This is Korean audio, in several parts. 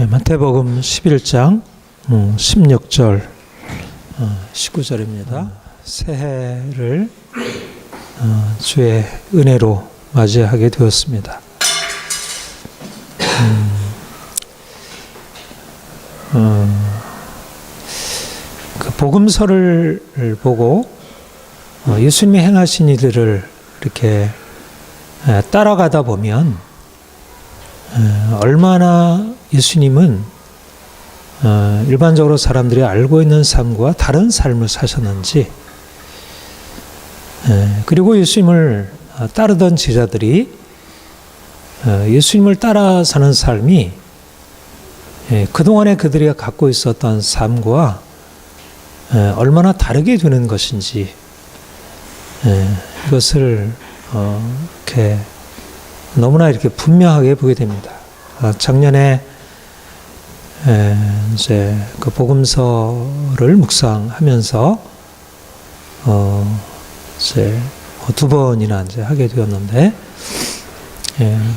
마태복음 11장 16절 19절입니다. 새해를 주의 은혜로 맞이하게 되었습니다. 그 복음서를 보고 예수님이 행하신 일들을 이렇게 따라가다 보면 얼마나 예수님은 일반적으로 사람들이 알고 있는 삶과 다른 삶을 사셨는지, 그리고 예수님을 따르던 제자들이 예수님을 따라 사는 삶이 그동안에 그들이 갖고 있었던 삶과 얼마나 다르게 되는 것인지, 이것을 이렇게 너무나 이렇게 분명하게 보게 됩니다. 작년에 이제 그 복음서를 묵상하면서 이제 두 번이나 이제 하게 되었는데,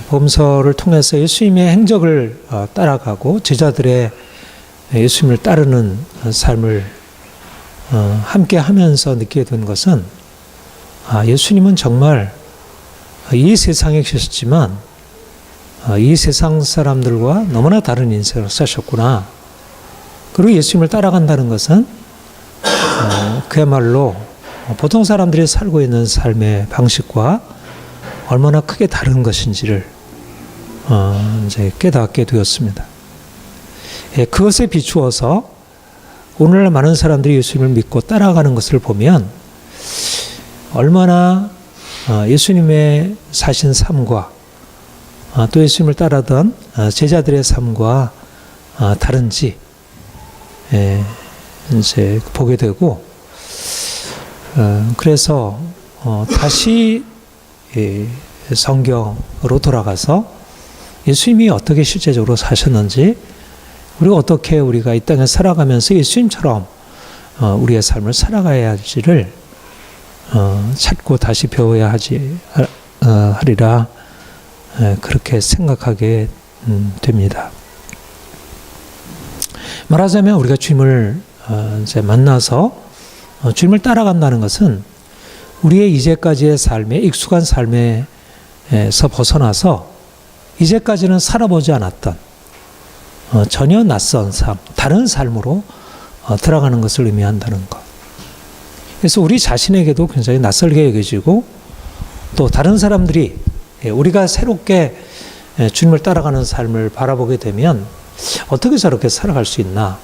복음서를 통해서 예수님의 행적을 따라가고 제자들의 예수님을 따르는 삶을 함께 하면서 느끼게 된 것은, 예수님은 정말 이 세상에 계셨지만 이 세상 사람들과 너무나 다른 인생을 사셨구나. 그리고 예수님을 따라간다는 것은 그야말로 보통 사람들이 살고 있는 삶의 방식과 얼마나 크게 다른 것인지를 이제 깨닫게 되었습니다. 그것에 비추어서 오늘날 많은 사람들이 예수님을 믿고 따라가는 것을 보면 얼마나 예수님의 사신 삶과 또 예수님을 따르던 제자들의 삶과 다른지 이제 보게 되고, 그래서 다시 성경으로 돌아가서 예수님이 어떻게 실제적으로 사셨는지, 그리고 어떻게 우리가 이 땅에 살아가면서 예수님처럼 우리의 삶을 살아가야 할지를 찾고 다시 배워야 하리라, 그렇게 생각하게 됩니다. 말하자면 우리가 주님을 이제 만나서 주님을 따라간다는 것은 우리의 이제까지의 삶에, 익숙한 삶에서 벗어나서 이제까지는 살아보지 않았던 전혀 낯선 삶, 다른 삶으로 들어가는 것을 의미한다는 것. 그래서 우리 자신에게도 굉장히 낯설게 여겨지고, 또 다른 사람들이 우리가 새롭게 주님을 따라가는 삶을 바라보게 되면 어떻게 저렇게 살아갈 수 있나,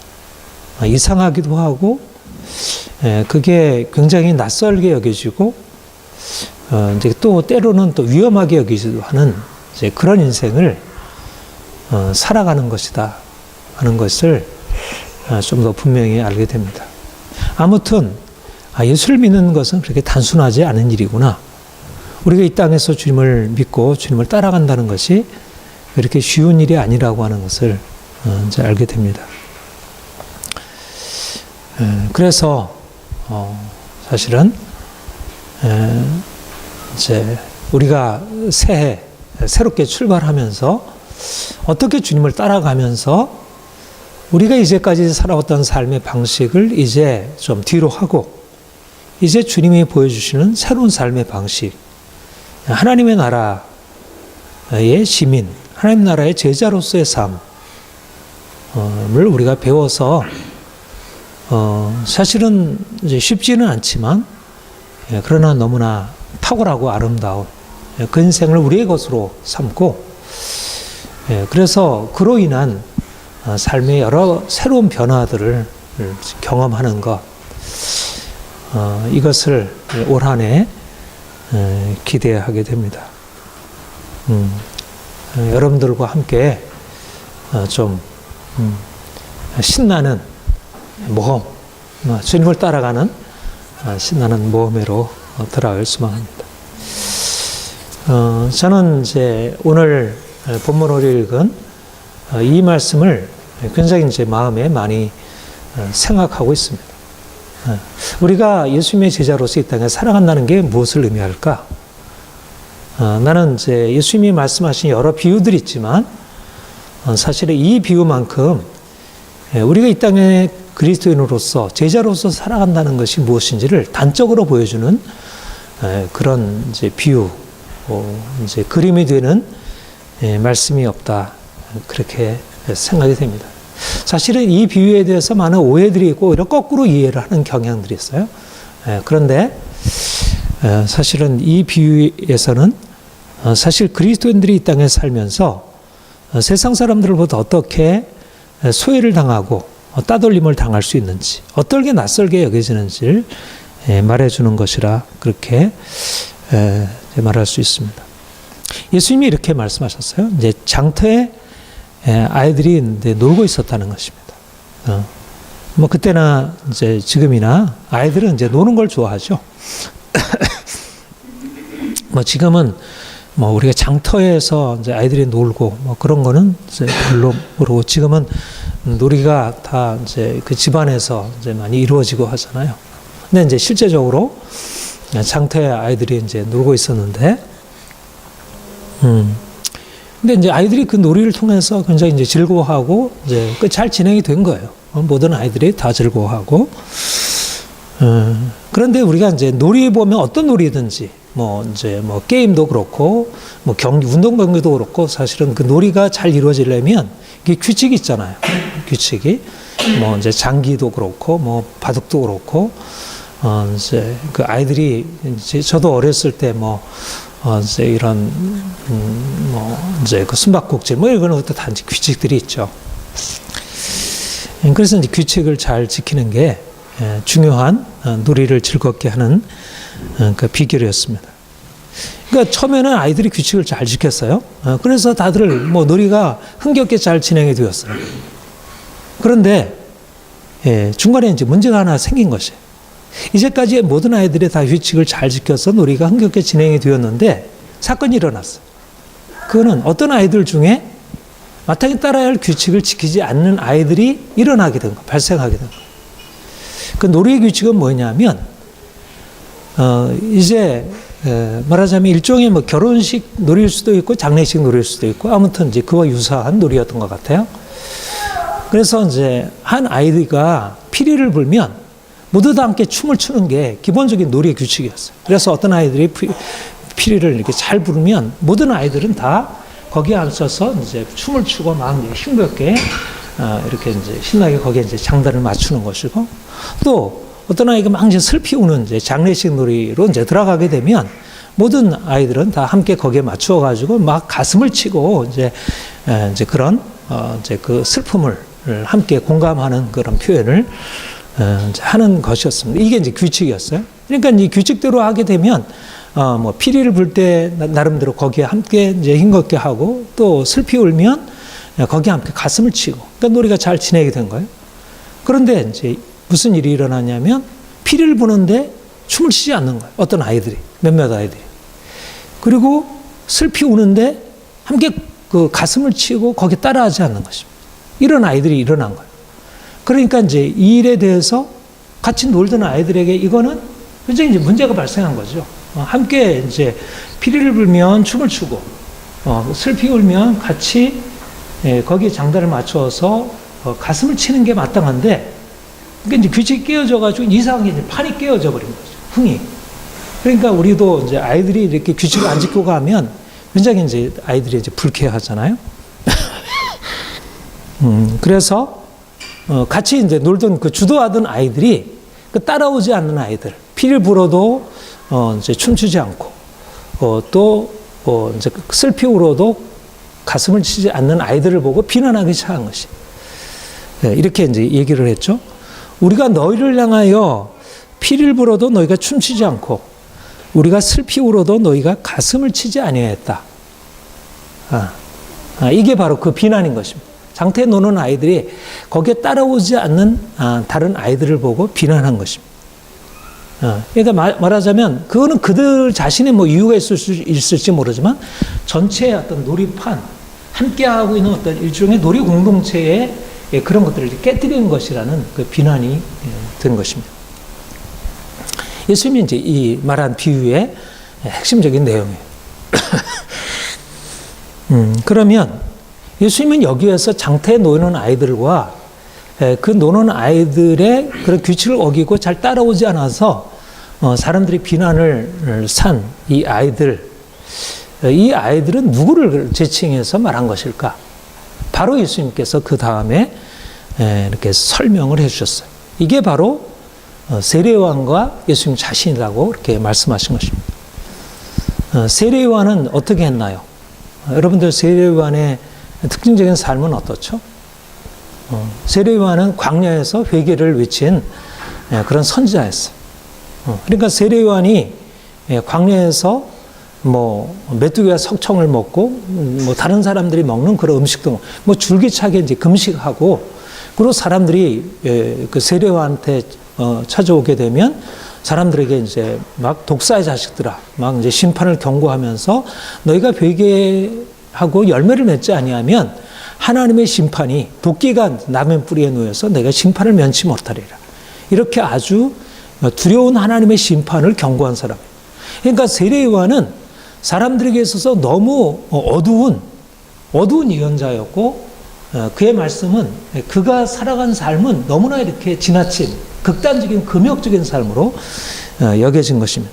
이상하기도 하고, 그게 굉장히 낯설게 여겨지고, 이제 또 때로는 또 위험하게 여기기도 하는 이제 그런 인생을 살아가는 것이다 하는 것을 좀 더 분명히 알게 됩니다. 아무튼 예수를 믿는 것은 그렇게 단순하지 않은 일이구나. 우리가 이 땅에서 주님을 믿고 주님을 따라간다는 것이 그렇게 쉬운 일이 아니라고 하는 것을 이제 알게 됩니다. 그래서 사실은 이제 우리가 새해 새롭게 출발하면서 어떻게 주님을 따라가면서 우리가 이제까지 살아왔던 삶의 방식을 이제 좀 뒤로 하고, 이제 주님이 보여주시는 새로운 삶의 방식, 하나님의 나라의 시민, 하나님 나라의 제자로서의 삶을 우리가 배워서 사실은 이제 쉽지는 않지만, 그러나 너무나 탁월하고 아름다운 그 인생을 우리의 것으로 삼고, 그래서 그로 인한 삶의 여러 새로운 변화들을 경험하는 것, 이것을 올 한 해 기대하게 됩니다. 여러분들과 함께 좀 신나는 모험, 주님을 따라가는 신나는 모험으로 들어갈 소망합니다. 저는 이제 오늘 본문으로 읽은 이 말씀을 굉장히 이제 마음에 많이 생각하고 있습니다. 우리가 예수님의 제자로서 이 땅에 살아간다는 게 무엇을 의미할까? 나는 이제 예수님이 말씀하신 여러 비유들이 있지만 사실은 이 비유만큼 우리가 이 땅에 그리스도인으로서 제자로서 살아간다는 것이 무엇인지를 단적으로 보여주는 그런 이제 비유, 이제 그림이 되는 말씀이 없다, 그렇게 생각이 됩니다. 사실은 이 비유에 대해서 많은 오해들이 있고 오히려 거꾸로 이해를 하는 경향들이 있어요. 그런데 사실은 이 비유에서는 사실 그리스도인들이 이 땅에 살면서 세상 사람들보다 어떻게 소외를 당하고 따돌림을 당할 수 있는지, 어떻게 낯설게 여겨지는지를 말해주는 것이라 그렇게 말할 수 있습니다. 예수님이 이렇게 말씀하셨어요. 이제 장터에 아이들이 이제 놀고 있었다는 것입니다. 뭐 그때나 이제 지금이나 아이들은 이제 노는 걸 좋아하죠. 뭐 지금은 뭐 우리가 장터에서 이제 아이들이 놀고 뭐 그런 거는 이제 별로 모르고, 지금은 놀이가 다 이제 그 집안에서 이제 많이 이루어지고 하잖아요. 근데 이제 실제적으로 장터에 아이들이 이제 놀고 있었는데, 근데 이제 아이들이 그 놀이를 통해서 굉장히 이제 즐거워하고 이제 그 잘 진행이 된 거예요. 모든 아이들이 다 즐거워하고. 그런데 우리가 이제 놀이 보면 어떤 놀이든지 뭐 이제 뭐 게임도 그렇고 뭐 운동 경기도 그렇고, 사실은 그 놀이가 잘 이루어지려면 이게 규칙이 있잖아요. 규칙이 뭐 이제 장기도 그렇고 뭐 바둑도 그렇고, 이제 그 아이들이 이제 저도 어렸을 때 뭐 이제 이런 뭐 이제 그 숨바꼭질 뭐 이런 것도 다 이제 규칙들이 있죠. 그래서 이제 규칙을 잘 지키는 게 중요한 놀이를 즐겁게 하는 그 비결이었습니다. 그러니까 처음에는 아이들이 규칙을 잘 지켰어요. 그래서 다들 뭐 놀이가 흥겹게 잘 진행이 되었어요. 그런데 중간에 이제 문제가 하나 생긴 것이에요. 이제까지 모든 아이들이 다 규칙을 잘 지켜서 놀이가 흥겹게 진행이 되었는데 사건이 일어났어요. 그거는 어떤 아이들 중에 마땅히 따라야 할 규칙을 지키지 않는 아이들이 일어나게 된 거예요. 발생하게 된 거예요. 그 놀이의 규칙은 뭐냐면, 이제 말하자면 일종의 뭐 결혼식 놀이일 수도 있고 장례식 놀이일 수도 있고, 아무튼 이제 그와 유사한 놀이였던 것 같아요. 그래서 이제 한 아이가 피리를 불면 모두 다 함께 춤을 추는 게 기본적인 놀이의 규칙이었어요. 그래서 어떤 아이들이 피리를 이렇게 잘 부르면 모든 아이들은 다 거기에 앉아서 이제 춤을 추고 막 힘겹게 이렇게 이제 신나게 거기에 이제 장단을 맞추는 것이고, 또 어떤 아이가 막 이제 슬피 우는 이제 장례식 놀이로 이제 들어가게 되면 모든 아이들은 다 함께 거기에 맞추어 가지고 막 가슴을 치고 이제 그런 이제 그 슬픔을 함께 공감하는 그런 표현을 하는 것이었습니다. 이게 이제 규칙이었어요. 그러니까 이 규칙대로 하게 되면 뭐 피리를 불 때 나름대로 거기에 함께 이제 힘겹게 하고, 또 슬피 울면 거기에 함께 가슴을 치고, 그러니까 놀이가 잘 진행이 된 거예요. 그런데 이제 무슨 일이 일어나냐면 피리를 부는데 춤을 추지 않는 거예요. 어떤 아이들이, 몇몇 아이들이. 그리고 슬피 우는데 함께 그 가슴을 치고 거기에 따라하지 않는 것입니다. 이런 아이들이 일어난 거예요. 그러니까 이제 이 일에 대해서 같이 놀던 아이들에게 이거는 굉장히 이제 문제가 발생한 거죠. 함께 이제 피리를 불면 춤을 추고, 슬피 울면 같이 거기에 장단을 맞춰서 가슴을 치는 게 마땅한데, 그러니까 이제 규칙이 깨어져가지고 이상하게 이제 판이 깨어져 버린 거죠. 흥이. 그러니까 우리도 이제 아이들이 이렇게 규칙을 안 지키고 가면 굉장히 이제 아이들이 이제 불쾌하잖아요. 그래서 같이 이제 놀던 그 주도하던 아이들이 그 따라오지 않는 아이들, 피를 불어도 이제 춤추지 않고, 또 이제 슬피 울어도 가슴을 치지 않는 아이들을 보고 비난하기 시작한 것이. 이렇게 이제 얘기를 했죠. 우리가 너희를 향하여 피를 불어도 너희가 춤추지 않고, 우리가 슬피 울어도 너희가 가슴을 치지 아니하였다. 이게 바로 그 비난인 것입니다. 장터에 노는 아이들이 거기에 따라오지 않는 다른 아이들을 보고 비난한 것입니다. 그러니까 말하자면 그거는 그들 자신의 뭐 이유가 있을지 모르지만 전체의 어떤 놀이판, 함께하고 있는 어떤 일종의 놀이 공동체의 그런 것들을 깨뜨리는 것이라는 그 비난이 된 것입니다. 예수님이 이제 이 말한 비유의 핵심적인 내용이에요. 그러면 예수님은 여기에서 장터에 노는 아이들과 그 노는 아이들의 그런 규칙을 어기고 잘 따라오지 않아서 사람들이 비난을 산 이 아이들은 누구를 지칭해서 말한 것일까? 바로 예수님께서 그 다음에 이렇게 설명을 해주셨어요. 이게 바로 세례요한과 예수님 자신이라고 이렇게 말씀하신 것입니다. 세례요한은 어떻게 했나요? 여러분들 세례요한의 특징적인 삶은 어떻죠? 세례요한은 광야에서 회개를 외친 그런 선지자였어요. 그러니까 세례요한이 광야에서 메뚜기와 석청을 먹고 다른 사람들이 먹는 그런 음식도 줄기차게 이제 금식하고, 그리고 사람들이 그 세례요한한테 찾아오게 되면 사람들에게 이제 막 독사의 자식들아, 막 이제 심판을 경고하면서 너희가 회개하고 열매를 맺지 아니하면 하나님의 심판이 도끼가 남의 뿌리에 놓여서 내가 심판을 면치 못하리라. 이렇게 아주 두려운 하나님의 심판을 경고한 사람. 그러니까 세례요한은 사람들에게 있어서 너무 어두운 예언자였고, 그의 말씀은 그가 살아간 삶은 너무나 이렇게 지나친 극단적인 금욕적인 삶으로 여겨진 것입니다.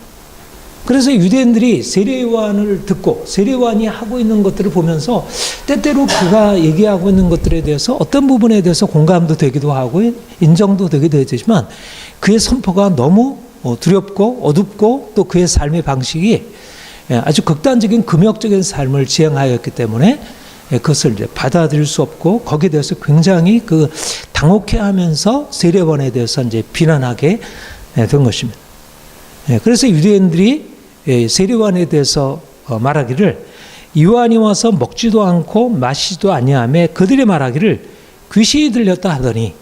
그래서 유대인들이 세례요한을 듣고 세례요한이 하고 있는 것들을 보면서 때때로 그가 얘기하고 있는 것들에 대해서 어떤 부분에 대해서 공감도 되기도 하고 인정도 되기도 되지만, 그의 선포가 너무 두렵고 어둡고 또 그의 삶의 방식이 아주 극단적인 금욕적인 삶을 지향하였기 때문에 그것을 이제 받아들일 수 없고, 거기에 대해서 굉장히 당혹해하면서 세례요한에 대해서 이제 비난하게 된 것입니다. 그래서 유대인들이 세례요한에 대해서 말하기를 요한이 와서 먹지도 않고 마시지도 아니하며 그들이 말하기를 귀신이 들렸다 하더니,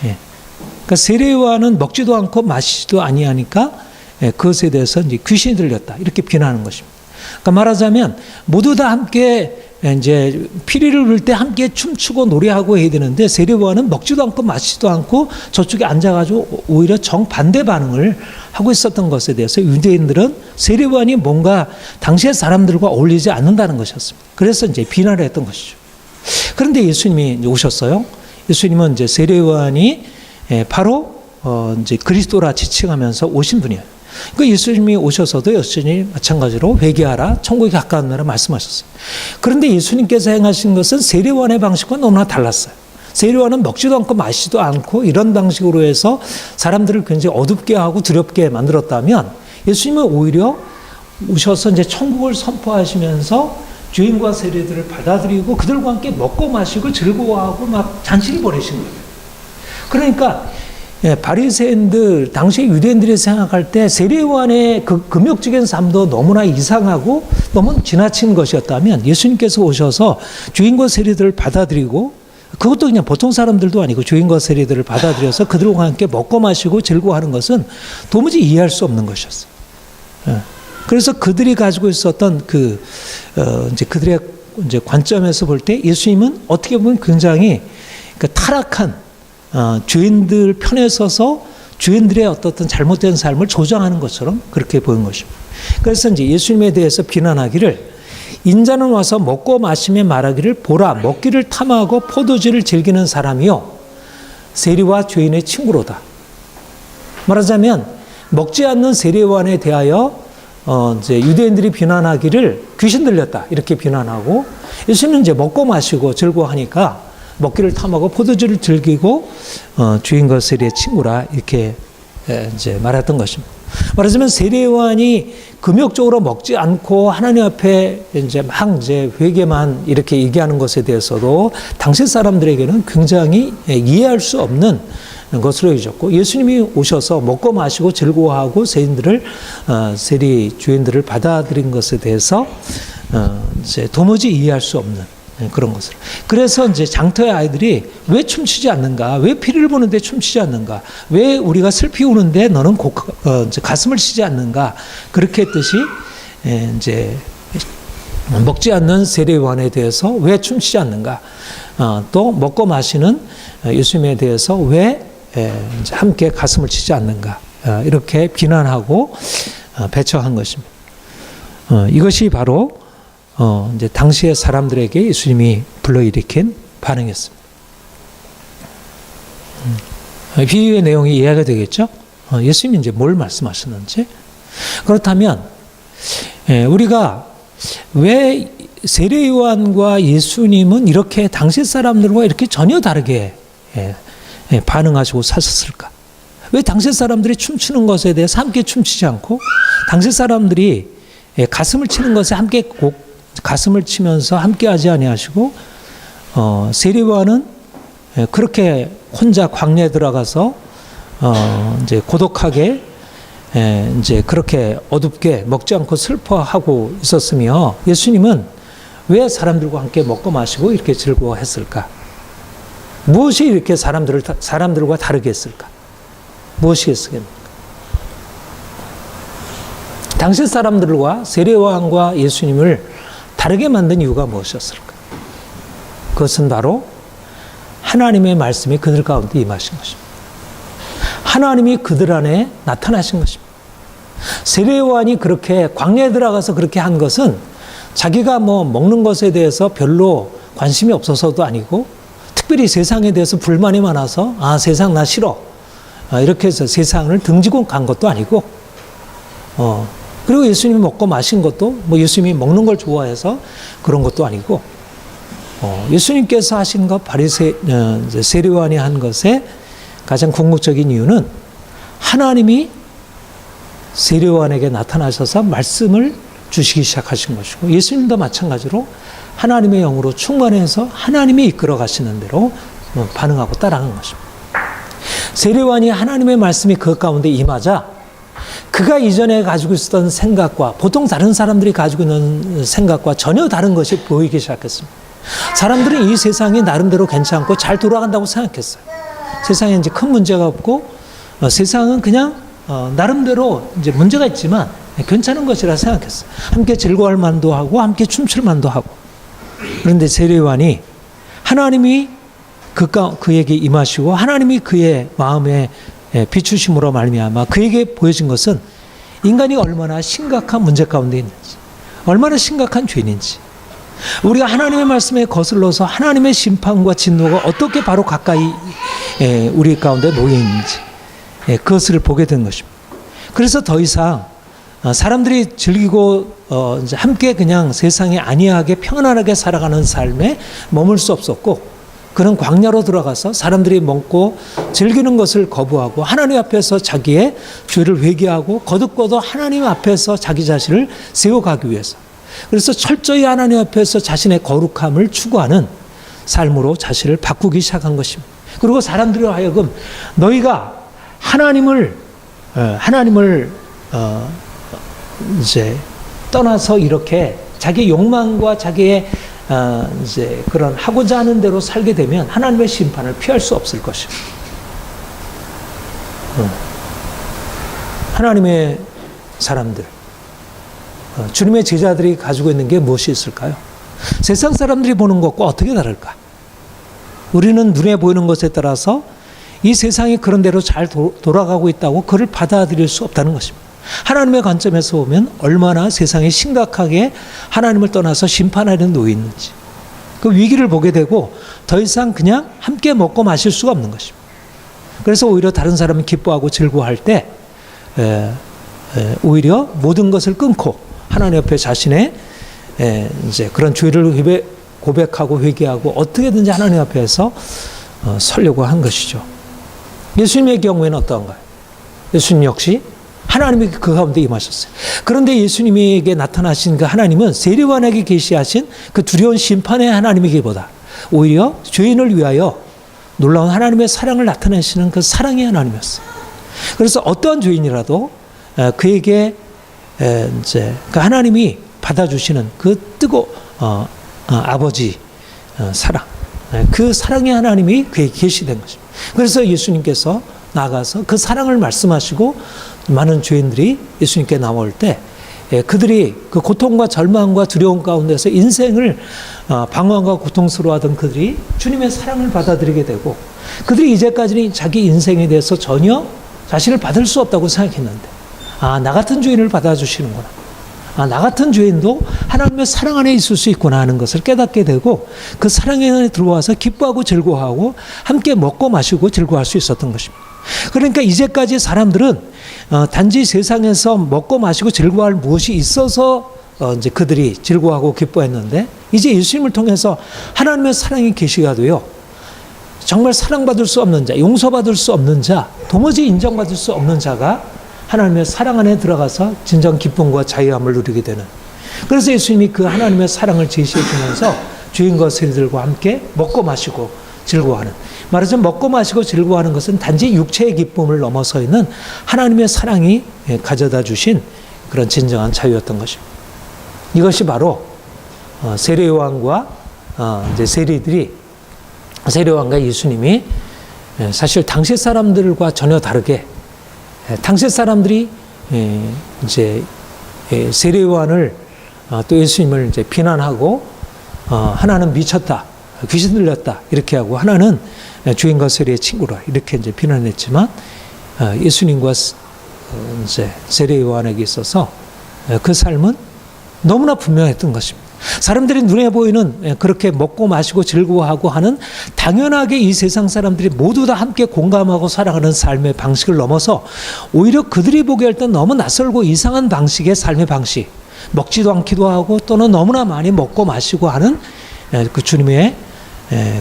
그러니까 세례요한은 먹지도 않고 마시지도 아니하니까 그것에 대해서 이제 귀신이 들렸다 이렇게 비난하는 것입니다. 그러니까 말하자면 모두 다 함께 이제 피리를 불 때 함께 춤추고 노래하고 해야 되는데 세례요한은 먹지도 않고 마시지도 않고 저쪽에 앉아가지고 오히려 정반대 반응을 하고 있었던 것에 대해서 유대인들은 세례요한이 뭔가 당시의 사람들과 어울리지 않는다는 것이었습니다. 그래서 이제 비난을 했던 것이죠. 그런데 예수님이 이제 오셨어요. 예수님은 이제 세례요한이 바로 이제 그리스도라 지칭하면서 오신 분이에요. 그러니까 예수님이 오셔서도 여전히 마찬가지로 회개하라, 천국에 가까운 나라 말씀하셨어요. 그런데 예수님께서 행하신 것은 세례요한의 방식과 너무나 달랐어요. 세례요한은 먹지도 않고 마시지도 않고 이런 방식으로 해서 사람들을 굉장히 어둡게 하고 두렵게 만들었다면, 예수님은 오히려 오셔서 이제 천국을 선포하시면서 죄인과 세리들을 받아들이고 그들과 함께 먹고 마시고 즐거워하고 막 잔치를 보내신 거예요. 그러니까 바리새인들, 당시 유대인들이 생각할 때 세례요한의 그 금욕적인 삶도 너무나 이상하고 너무 지나친 것이었다면, 예수님께서 오셔서 죄인과 세리들을 받아들이고, 그것도 그냥 보통 사람들도 아니고 죄인과 세리들을 받아들여서 그들과 함께 먹고 마시고 즐거워하는 것은 도무지 이해할 수 없는 것이었어요. 그래서 그들이 가지고 있었던 이제 그들의 이제 관점에서 볼 때 예수님은 어떻게 보면 굉장히 타락한 죄인들 편에 서서 죄인들의 어떤 잘못된 삶을 조장하는 것처럼 그렇게 보인 것입니다. 그래서 이제 예수님에 대해서 비난하기를 인자는 와서 먹고 마시며 말하기를 보라, 먹기를 탐하고 포도주를 즐기는 사람이요 세리와 죄인의 친구로다. 말하자면 먹지 않는 세례요한에 대하여 이제 유대인들이 비난하기를 귀신 들렸다 이렇게 비난하고, 예수님은 이제 먹고 마시고 즐거워하니까 먹기를 탐하고 포도주를 즐기고 주인과 세리의 친구라 이렇게 이제 말했던 것입니다. 말하자면 세례요한이 금욕적으로 먹지 않고 하나님 앞에 이제 막 이제 회개만 이렇게 얘기하는 것에 대해서도 당시 사람들에게는 굉장히 이해할 수 없는 것으로 여겨졌고, 예수님이 오셔서 먹고 마시고 즐거워하고 세리 주인들을 받아들인 것에 대해서 이제 도무지 이해할 수 없는 그런 것을. 그래서 이제 장터의 아이들이 왜 춤추지 않는가? 왜 피를 보는데 춤추지 않는가? 왜 우리가 슬피 우는데 너는 이제 가슴을 치지 않는가? 그렇게 했듯이 이제 먹지 않는 세례요한에 대해서 왜 춤추지 않는가? 또 먹고 마시는 예수님에 대해서 왜 이제 함께 가슴을 치지 않는가? 이렇게 비난하고 배척한 것입니다. 이것이 바로 이제 당시의 사람들에게 예수님이 불러일으킨 반응이었습니다. 비유의 내용이 이해가 되겠죠? 예수님이 이제 뭘 말씀하셨는지. 그렇다면 우리가 왜 세례 요한과 예수님은 이렇게 당시 사람들과 이렇게 전혀 다르게 반응하시고 사셨을까? 왜 당시 사람들이 춤추는 것에 대해서 함께 춤추지 않고 당시 사람들이 가슴을 치는 것에 함께 가슴을 치면서 함께 하지 아니하시고 세례 요한은 그렇게 혼자 광야에 들어가서 이제 고독하게 이제 그렇게 어둡게 먹지 않고 슬퍼하고 있었으며 예수님은 왜 사람들과 함께 먹고 마시고 이렇게 즐거워했을까? 무엇이 이렇게 사람들과 다르게 했을까? 무엇이 했겠습니까? 당시 사람들과 세례 요한과 예수님을 다르게 만든 이유가 무엇이었을까? 그것은 바로 하나님의 말씀이 그들 가운데 임하신 것입니다. 하나님이 그들 안에 나타나신 것입니다. 세례 요한이 그렇게 광야에 들어가서 그렇게 한 것은 자기가 먹는 것에 대해서 별로 관심이 없어서도 아니고 특별히 세상에 대해서 불만이 많아서 세상 나 싫어 이렇게 해서 세상을 등지고 간 것도 아니고 그리고 예수님이 먹고 마신 것도 예수님이 먹는 걸 좋아해서 그런 것도 아니고 예수님께서 하신 것 세례 요한이 한 것의 가장 궁극적인 이유는 하나님이 세례 요한에게 나타나셔서 말씀을 주시기 시작하신 것이고 예수님도 마찬가지로 하나님의 영으로 충만해서 하나님이 이끌어 가시는 대로 반응하고 따라간 것입니다. 세례 요한이 하나님의 말씀이 그 가운데 임하자 그가 이전에 가지고 있었던 생각과 보통 다른 사람들이 가지고 있는 생각과 전혀 다른 것이 보이기 시작했습니다. 사람들은 이 세상이 나름대로 괜찮고 잘 돌아간다고 생각했어요. 세상에 이제 큰 문제가 없고 세상은 그냥 나름대로 이제 문제가 있지만 괜찮은 것이라 생각했어요. 함께 즐거워할 만도 하고 함께 춤출 만도 하고. 그런데 세례 요한이 하나님이 그에게 임하시고 하나님이 그의 마음에 비추심으로 말미암아 그에게 보여진 것은 인간이 얼마나 심각한 문제 가운데 있는지, 얼마나 심각한 죄인인지, 우리가 하나님의 말씀에 거슬러서 하나님의 심판과 진노가 어떻게 바로 가까이 우리 가운데 놓여 있는지 그것을 보게 된 것입니다. 그래서 더 이상 사람들이 즐기고 이제 함께 그냥 세상에 안이하게 평안하게 살아가는 삶에 머물 수 없었고 그런 광야로 들어가서 사람들이 먹고 즐기는 것을 거부하고 하나님 앞에서 자기의 죄를 회개하고 거듭거듭 하나님 앞에서 자기 자신을 세워가기 위해서 그래서 철저히 하나님 앞에서 자신의 거룩함을 추구하는 삶으로 자신을 바꾸기 시작한 것입니다. 그리고 사람들로 하여금 너희가 하나님을 이제 떠나서 이렇게 자기 욕망과 자기의 이제 그런 하고자 하는 대로 살게 되면 하나님의 심판을 피할 수 없을 것입니다. 하나님의 사람들, 주님의 제자들이 가지고 있는 게 무엇이 있을까요? 세상 사람들이 보는 것과 어떻게 다를까? 우리는 눈에 보이는 것에 따라서 이 세상이 그런 대로 잘 돌아가고 있다고 그를 받아들일 수 없다는 것입니다. 하나님의 관점에서 보면 얼마나 세상이 심각하게 하나님을 떠나서 심판하는 놓여 있는지 그 위기를 보게 되고 더 이상 그냥 함께 먹고 마실 수가 없는 것입니다. 그래서 오히려 다른 사람이 기뻐하고 즐거워할 때 오히려 모든 것을 끊고 하나님 앞에 자신의 이제 그런 죄를 고백하고 회개하고 어떻게든지 하나님 앞에서 서려고 한 것이죠. 예수님의 경우에는 어떠한가요? 예수님 역시 하나님이 그 가운데 임하셨어요. 그런데 예수님에게 나타나신 그 하나님은 세례 요한에게 계시하신 그 두려운 심판의 하나님이기보다 오히려 죄인을 위하여 놀라운 하나님의 사랑을 나타내시는 그 사랑의 하나님이었어요. 그래서 어떠한 죄인이라도 그에게 이제 그 하나님이 받아주시는 그 아버지 사랑, 그 사랑의 하나님이 그에게 계시된 것입니다. 그래서 예수님께서 나가서 그 사랑을 말씀하시고 많은 죄인들이 예수님께 나올 때 그들이 그 고통과 절망과 두려움 가운데서 인생을 방황과 고통스러워하던 그들이 주님의 사랑을 받아들이게 되고 그들이 이제까지는 자기 인생에 대해서 전혀 자신을 받을 수 없다고 생각했는데 나 같은 죄인을 받아주시는구나. 나 같은 죄인도 하나님의 사랑 안에 있을 수 있구나 하는 것을 깨닫게 되고 그 사랑 안에 들어와서 기뻐하고 즐거워하고 함께 먹고 마시고 즐거워할 수 있었던 것입니다. 그러니까 이제까지 사람들은 단지 세상에서 먹고 마시고 즐거워할 무엇이 있어서 이제 그들이 즐거워하고 기뻐했는데 이제 예수님을 통해서 하나님의 사랑이 계시가 되어 정말 사랑받을 수 없는 자, 용서받을 수 없는 자, 도무지 인정받을 수 없는 자가 하나님의 사랑 안에 들어가서 진정 기쁨과 자유함을 누리게 되는. 그래서 예수님이 그 하나님의 사랑을 제시해 주면서 주인과 세리들과 함께 먹고 마시고 즐거워하는. 말하자면 먹고 마시고 즐거워하는 것은 단지 육체의 기쁨을 넘어서 있는 하나님의 사랑이 가져다 주신 그런 진정한 자유였던 것입니다. 이것이 바로 세례요한과 이제 세례요한과 예수님이 사실 당시 사람들과 전혀 다르게 당시 사람들이 이제 세례요한을 또 예수님을 이제 비난하고 하나는 미쳤다, 귀신 들렸다 이렇게 하고 하나는 주인과 세리의 친구라 이렇게 이제 비난했지만 예수님과 이제 세례요한에게 있어서 그 삶은 너무나 분명했던 것입니다. 사람들이 눈에 보이는 그렇게 먹고 마시고 즐거워하고 하는 당연하게 이 세상 사람들이 모두 다 함께 공감하고 살아가는 삶의 방식을 넘어서 오히려 그들이 보게 할 때 너무 낯설고 이상한 방식의 삶의 방식, 먹지도 않기도 하고 또는 너무나 많이 먹고 마시고 하는 그 주님의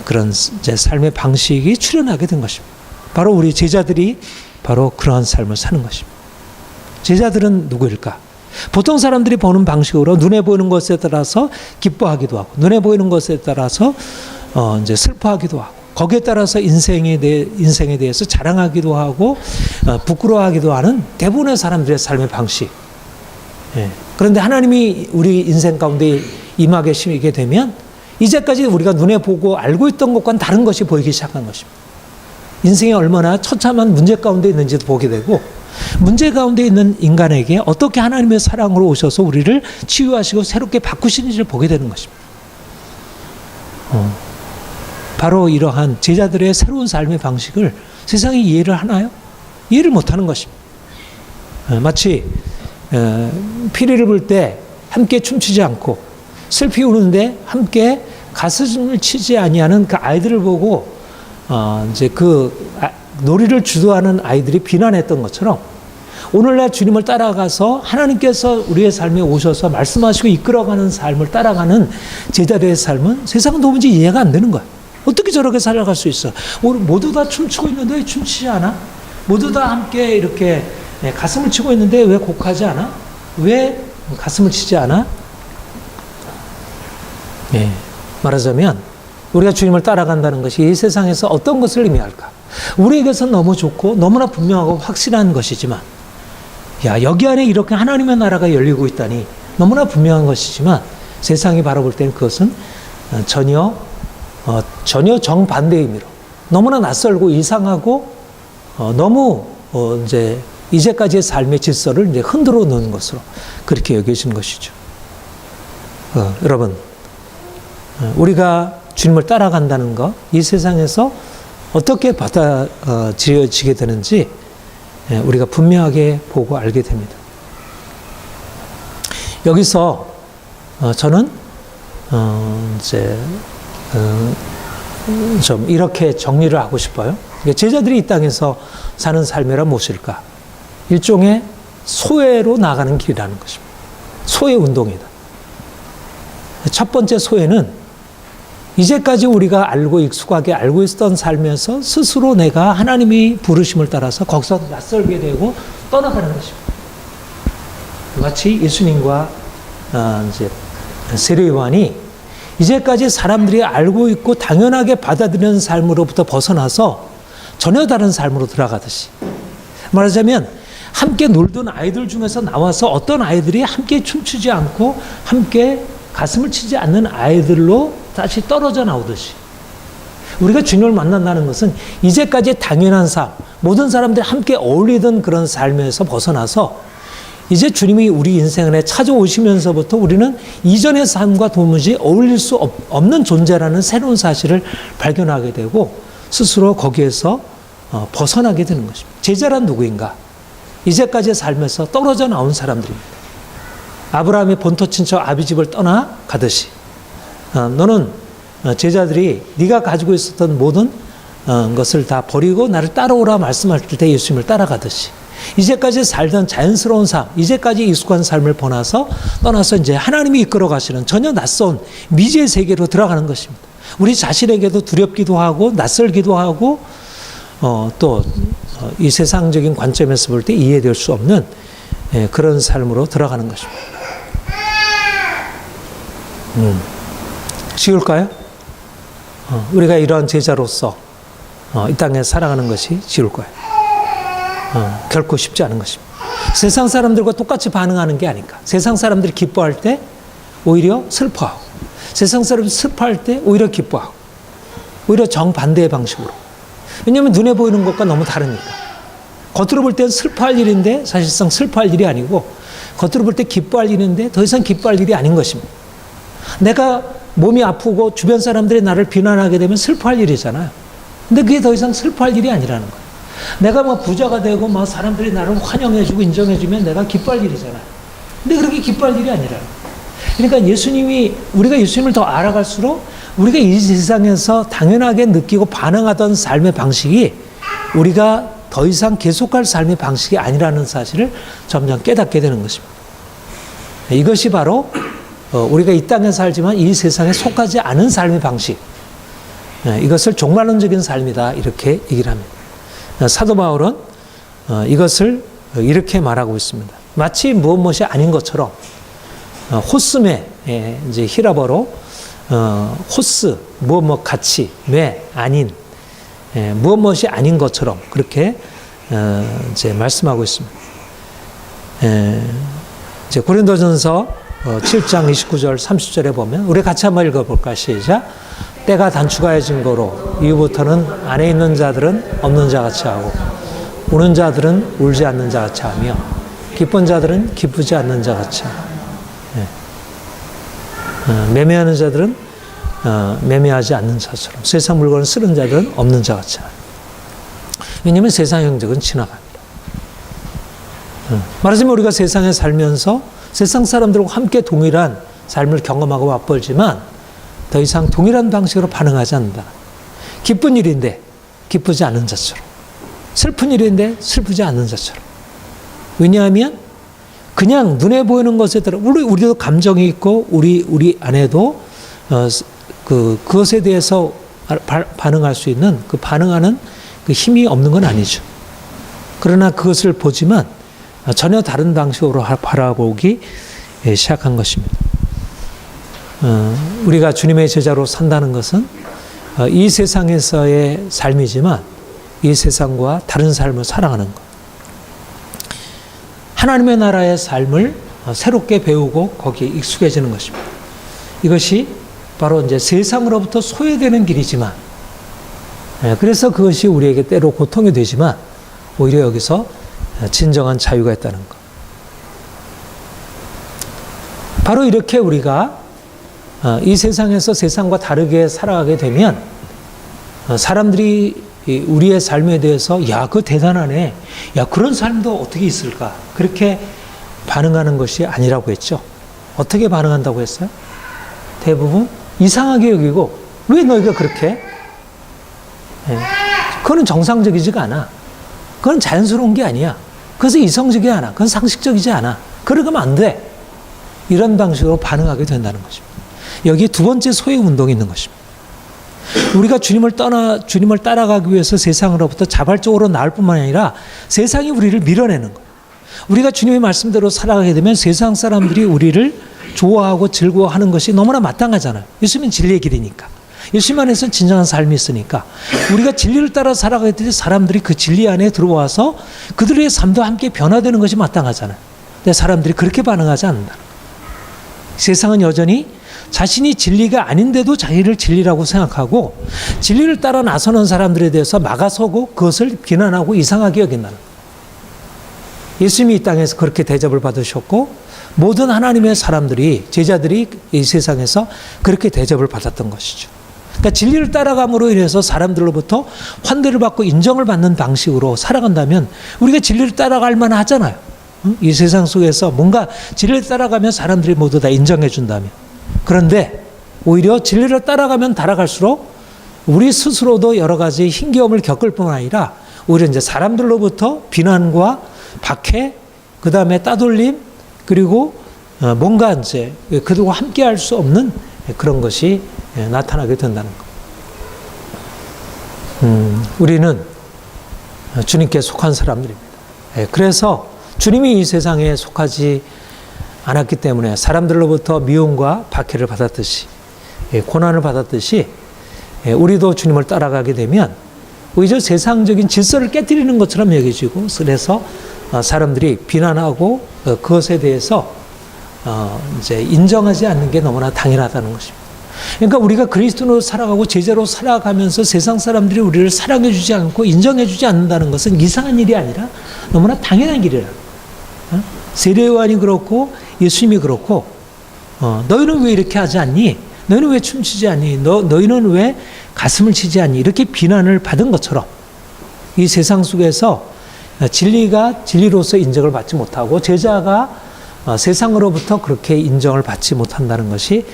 그런 이제 삶의 방식이 출현하게 된 것입니다. 바로 우리 제자들이 바로 그러한 삶을 사는 것입니다. 제자들은 누구일까? 보통 사람들이 보는 방식으로 눈에 보이는 것에 따라서 기뻐하기도 하고 눈에 보이는 것에 따라서 이제 슬퍼하기도 하고 거기에 따라서 인생에 대해서 자랑하기도 하고 부끄러워하기도 하는 대부분의 사람들의 삶의 방식. 그런데 하나님이 우리 인생 가운데 임하 계시게 되면 이제까지 우리가 눈에 보고 알고 있던 것과는 다른 것이 보이기 시작한 것입니다. 인생이 얼마나 처참한 문제 가운데 있는지도 보게 되고 문제 가운데 있는 인간에게 어떻게 하나님의 사랑으로 오셔서 우리를 치유하시고 새롭게 바꾸시는지를 보게 되는 것입니다. 바로 이러한 제자들의 새로운 삶의 방식을 세상이 이해를 하나요? 이해를 못하는 것입니다. 마치 피리를 불 때 함께 춤추지 않고 슬피 우는데 함께 가슴을 치지 아니하는 그 아이들을 보고 이제 놀이를 주도하는 아이들이 비난했던 것처럼 오늘날 주님을 따라가서 하나님께서 우리의 삶에 오셔서 말씀하시고 이끌어가는 삶을 따라가는 제자들의 삶은 세상은 도무지 이해가 안 되는 거야. 어떻게 저렇게 살아갈 수 있어? 모두 다 춤추고 있는데 왜 춤추지 않아? 모두 다 함께 이렇게 가슴을 치고 있는데 왜 곡하지 않아? 왜 가슴을 치지 않아? 말하자면 우리가 주님을 따라간다는 것이 이 세상에서 어떤 것을 의미할까? 우리에게서 너무 좋고 너무나 분명하고 확실한 것이지만 여기 안에 이렇게 하나님의 나라가 열리고 있다니 너무나 분명한 것이지만 세상이 바라볼 때는 그것은 전혀 정반대의 의미로 너무나 낯설고 이상하고 너무 이제까지의 삶의 질서를 이제 흔들어 놓은 것으로 그렇게 여겨지는 것이죠. 여러분, 우리가 주님을 따라간다는 것, 이 세상에서 어떻게 받아들여지게 되는지 우리가 분명하게 보고 알게 됩니다. 여기서 저는 좀 이렇게 정리를 하고 싶어요. 제자들이 이 땅에서 사는 삶이란 무엇일까? 일종의 소외로 나가는 길이라는 것입니다. 소외 운동이다. 첫 번째 소외는 이제까지 우리가 익숙하게 알고 있었던 삶에서 스스로 내가 하나님이 부르심을 따라서 거기서 낯설게 되고 떠나가는 것입니다. 마치 예수님과 세례요한이 이제까지 사람들이 알고 있고 당연하게 받아들이는 삶으로부터 벗어나서 전혀 다른 삶으로 들어가듯이 말하자면 함께 놀던 아이들 중에서 나와서 어떤 아이들이 함께 춤추지 않고 함께 가슴을 치지 않는 아이들로 다시 떨어져 나오듯이 우리가 주님을 만난다는 것은 이제까지 당연한 삶, 모든 사람들이 함께 어울리던 그런 삶에서 벗어나서 이제 주님이 우리 인생 안에 찾아오시면서부터 우리는 이전의 삶과 도무지 어울릴 수 없는 존재라는 새로운 사실을 발견하게 되고 스스로 거기에서 벗어나게 되는 것입니다. 제자란 누구인가? 이제까지의 삶에서 떨어져 나온 사람들입니다. 아브라함이 본토 친척 아비집을 떠나가듯이 너는 제자들이 네가 가지고 있었던 모든 것을 다 버리고 나를 따라오라 말씀할 때 예수님을 따라가듯이 이제까지 살던 자연스러운 삶, 이제까지 익숙한 삶을 떠나서 이제 하나님이 이끌어 가시는 전혀 낯선 미지의 세계로 들어가는 것입니다. 우리 자신에게도 두렵기도 하고 낯설기도 하고 또 이 세상적인 관점에서 볼 때 이해될 수 없는 그런 삶으로 들어가는 것입니다. 쉬울까요? 우리가 이러한 제자로서 이 땅에 살아가는 것이 쉬울 거예요. 결코 쉽지 않은 것입니다. 세상 사람들과 똑같이 반응하는 게 아닌가. 세상 사람들이 기뻐할 때 오히려 슬퍼하고, 세상 사람들이 슬퍼할 때 오히려 기뻐하고, 오히려 정반대의 방식으로. 왜냐하면 눈에 보이는 것과 너무 다르니까. 겉으로 볼 때는 슬퍼할 일인데 사실상 슬퍼할 일이 아니고, 겉으로 볼 때 기뻐할 일인데 더 이상 기뻐할 일이 아닌 것입니다. 내가 몸이 아프고 주변 사람들이 나를 비난하게 되면 슬퍼할 일이잖아요. 근데 그게 더 이상 슬퍼할 일이 아니라는 거예요. 내가 막 부자가 되고 막 사람들이 나를 환영해주고 인정해주면 내가 기뻐할 일이잖아요. 근데 그렇게 기뻐할 일이 아니라는 거예요. 그러니까 우리가 예수님을 더 알아갈수록 우리가 이 세상에서 당연하게 느끼고 반응하던 삶의 방식이 우리가 더 이상 계속할 삶의 방식이 아니라는 사실을 점점 깨닫게 되는 것입니다. 이것이 바로 우리가 이 땅에 살지만 이 세상에 속하지 않은 삶의 방식, 이것을 종말론적인 삶이다 이렇게 얘기를 합니다. 사도 바울은 이것을 이렇게 말하고 있습니다. 마치 무엇이 아닌 것처럼 호스메, 이제 히라버로 호스, 무엇 같이, 매, 아닌, 무엇이 아닌 것처럼 그렇게 이제 말씀하고 있습니다. 이제 고린도전서 7장 29절 30절에 보면 우리 같이 한번 읽어볼까? 시작. 때가 단축하여진 거로 이후부터는 안에 있는 자들은 없는 자같이 하고 우는 자들은 울지 않는 자같이 하며 기쁜 자들은 기쁘지 않는 자같이 하고 매매하는 자들은 매매하지 않는 자처럼 세상 물건을 쓰는 자들은 없는 자같이 하고. 왜냐하면 세상 행적은 지나갑니다. 말하자면 우리가 세상에 살면서 세상 사람들과 함께 동일한 삶을 경험하고 맛보지만 더 이상 동일한 방식으로 반응하지 않는다. 기쁜 일인데 기쁘지 않은 자처럼, 슬픈 일인데 슬프지 않는 자처럼. 왜냐하면 그냥 눈에 보이는 것에 따라 우리도 감정이 있고 우리 안에도 그것에 대해서 반응할 수 있는 그 반응하는 그 힘이 없는 건 아니죠. 그러나 그것을 보지만 전혀 다른 방식으로 바라보기 시작한 것입니다. 우리가 주님의 제자로 산다는 것은 이 세상에서의 삶이지만 이 세상과 다른 삶을 살아가는 것. 하나님의 나라의 삶을 새롭게 배우고 거기에 익숙해지는 것입니다. 이것이 바로 이제 세상으로부터 소외되는 길이지만, 그래서 그것이 우리에게 때로 고통이 되지만 오히려 여기서 진정한 자유가 있다는 것. 바로 이렇게 우리가 이 세상에서 세상과 다르게 살아가게 되면 사람들이 우리의 삶에 대해서 야, 그거 대단하네. 야, 그런 삶도 어떻게 있을까? 그렇게 반응하는 것이 아니라고 했죠. 어떻게 반응한다고 했어요? 대부분 이상하게 여기고 왜 너희가 그렇게? 그거는 정상적이지가 않아. 그건 자연스러운 게 아니야. 그래서 이성적이 않아. 그건 상식적이지 않아. 그러면 안 돼. 이런 방식으로 반응하게 된다는 것입니다. 여기에 두 번째 소외 운동이 있는 것입니다. 우리가 주님을 따라가기 위해서 세상으로부터 자발적으로 나을 뿐만 아니라 세상이 우리를 밀어내는 거예요. 우리가 주님의 말씀대로 살아가게 되면 세상 사람들이 우리를 좋아하고 즐거워하는 것이 너무나 마땅하잖아요. 예수님은 진리의 길이니까. 예수님 안에서 진정한 삶이 있으니까 우리가 진리를 따라 살아가게 될 때 사람들이 그 진리 안에 들어와서 그들의 삶도 함께 변화되는 것이 마땅하잖아요. 근데 사람들이 그렇게 반응하지 않는다. 세상은 여전히 자신이 진리가 아닌데도 자기를 진리라고 생각하고 진리를 따라 나서는 사람들에 대해서 막아서고 그것을 비난하고 이상하게 여긴다는 거예요. 예수님이 이 땅에서 그렇게 대접을 받으셨고 모든 하나님의 사람들이, 제자들이 이 세상에서 그렇게 대접을 받았던 것이죠. 그러니까 진리를 따라감으로 인해서 사람들로부터 환대를 받고 인정을 받는 방식으로 살아간다면 우리가 진리를 따라갈 만하잖아요. 이 세상 속에서 뭔가 진리를 따라가면 사람들이 모두 다 인정해 준다면, 그런데 오히려 진리를 따라가면 따라갈수록 우리 스스로도 여러 가지 힘겨움을 겪을 뿐 아니라 오히려 이제 사람들로부터 비난과 박해, 그 다음에 따돌림, 그리고 뭔가 이제 그들과 함께 할 수 없는 그런 것이 나타나게 된다는 것. 우리는 주님께 속한 사람들입니다. 그래서 주님이 이 세상에 속하지 않았기 때문에 사람들로부터 미움과 박해를 받았듯이, 고난을 받았듯이, 우리도 주님을 따라가게 되면 오히려 세상적인 질서를 깨뜨리는 것처럼 여겨지고, 그래서 사람들이 비난하고 그것에 대해서 이제 인정하지 않는 게 너무나 당연하다는 것입니다. 그러니까 우리가 그리스도로 살아가고 제자로 살아가면서 세상 사람들이 우리를 사랑해 주지 않고 인정해 주지 않는다는 것은 이상한 일이 아니라 너무나 당연한 길이라. 세례요한이 그렇고 예수님이 그렇고, 너희는 왜 이렇게 하지 않니? 너희는 왜 춤추지 않니? 너희는 왜 가슴을 치지 않니? 이렇게 비난을 받은 것처럼 이 세상 속에서 진리가 진리로서 인정을 받지 못하고 제자가 세상으로부터 그렇게 인정을 받지 못한다는 것이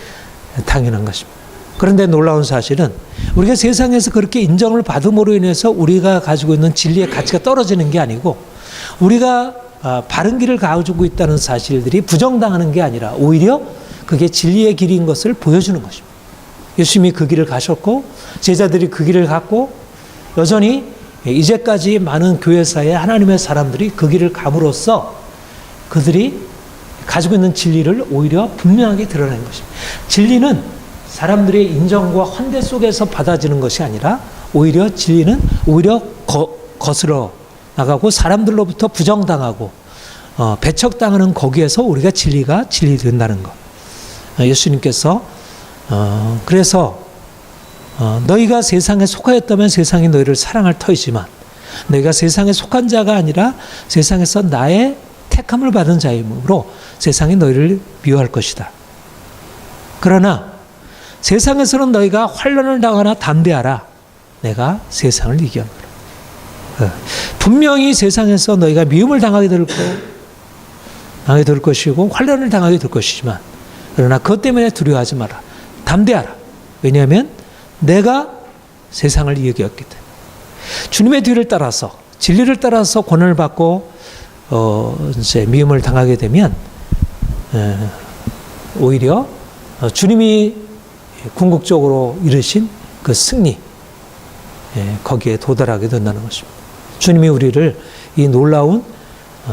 당연한 것입니다. 그런데 놀라운 사실은 우리가 세상에서 그렇게 인정을 받음으로 인해서 우리가 가지고 있는 진리의 가치가 떨어지는 게 아니고, 우리가 바른 길을 가지고 있다는 사실들이 부정당하는 게 아니라 오히려 그게 진리의 길인 것을 보여주는 것입니다. 예수님이 그 길을 가셨고 제자들이 그 길을 갔고, 여전히 이제까지 많은 교회사에 하나님의 사람들이 그 길을 감으로써 그들이 가지고 있는 진리를 오히려 분명하게 드러낸 것입니다. 진리는 사람들의 인정과 환대 속에서 받아지는 것이 아니라 오히려 진리는 오히려 거스러 나가고 사람들로부터 부정당하고 배척당하는 거기에서 우리가 진리가 진리된다는 것. 예수님께서 그래서 너희가 세상에 속하였다면 세상이 너희를 사랑할 터이지만 너희가 세상에 속한 자가 아니라 세상에서 나의 택함을 받은 자이므로 세상이 너희를 미워할 것이다. 그러나 세상에서는 너희가 환난을 당하나 담대하라. 내가 세상을 이겼노라. 분명히 세상에서 너희가 미움을 당하게 될 것이고 환난을 당하게 될 것이지만, 그러나 그것 때문에 두려워하지 마라. 담대하라. 왜냐하면 내가 세상을 이겼기 때문에. 주님의 뒤를 따라서 진리를 따라서 고난을 받고 이제 미움을 당하게 되면 오히려 주님이 궁극적으로 이루신 그 승리, 거기에 도달하게 된다는 것입니다. 주님이 우리를 이 놀라운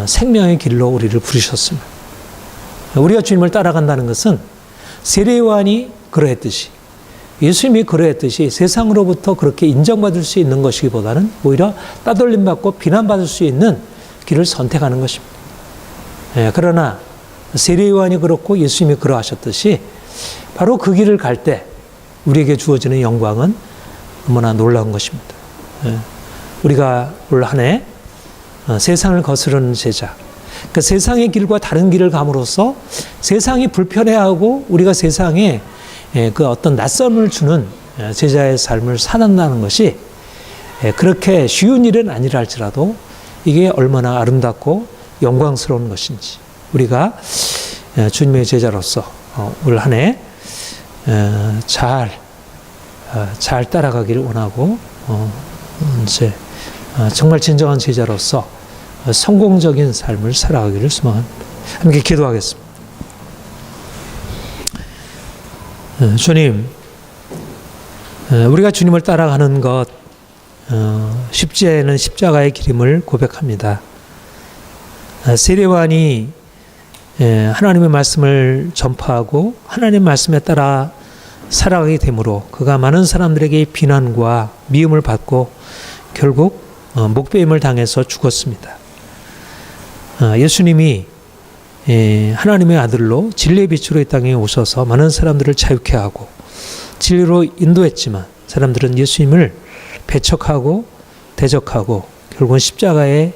생명의 길로 우리를 부르셨습니다. 우리가 주님을 따라간다는 것은 세례요한이 그러했듯이, 예수님이 그러했듯이 세상으로부터 그렇게 인정받을 수 있는 것이기보다는 오히려 따돌림받고 비난받을 수 있는 길을 선택하는 것입니다. 그러나 세례요한이 그렇고 예수님이 그러하셨듯이 바로 그 길을 갈 때 우리에게 주어지는 영광은 너무나 놀라운 것입니다. 우리가 올 한 해 세상을 거스르는 제자, 그 세상의 길과 다른 길을 감으로써 세상이 불편해하고 우리가 세상에 그 어떤 낯섦을 주는 제자의 삶을 살아간다는 것이 그렇게 쉬운 일은 아니라 할지라도 이게 얼마나 아름답고 영광스러운 것인지 우리가 주님의 제자로서 올 한 해 잘 따라가기를 원하고 이제 정말 진정한 제자로서 성공적인 삶을 살아가기를 소망합니다. 함께 기도하겠습니다. 주님, 우리가 주님을 따라가는 것 쉽지 않은 십자가의 길임을 고백합니다. 세례요한이 하나님의 말씀을 전파하고 하나님의 말씀에 따라 살아가게 되므로 그가 많은 사람들에게 비난과 미움을 받고 결국 목배임을 당해서 죽었습니다. 예수님이 하나님의 아들로 진리의 빛으로 이 땅에 오셔서 많은 사람들을 자유케 하고 진리로 인도했지만 사람들은 예수님을 배척하고 대적하고 결국은 십자가에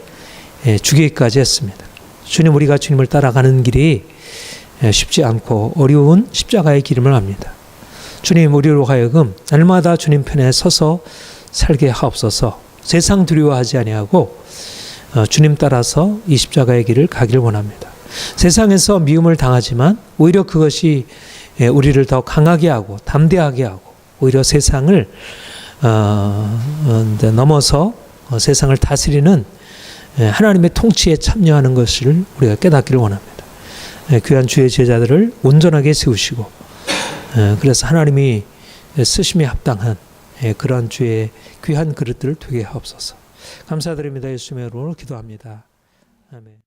죽이기까지 했습니다. 주님, 우리가 주님을 따라가는 길이 쉽지 않고 어려운 십자가의 길임을 압니다. 주님, 우리로 하여금 날마다 주님 편에 서서 살게 하옵소서. 세상 두려워하지 아니하고 주님 따라서 이 십자가의 길을 가길 원합니다. 세상에서 미움을 당하지만 오히려 그것이 우리를 더 강하게 하고 담대하게 하고 오히려 세상을 넘어서 세상을 다스리는 하나님의 통치에 참여하는 것을 우리가 깨닫기를 원합니다. 귀한 주의 제자들을 온전하게 세우시고 그래서 하나님이 쓰심에 합당한 그러한 주의 귀한 그릇들을 되게 하옵소서. 감사드립니다. 예수님의 이름으로 기도합니다. 아멘.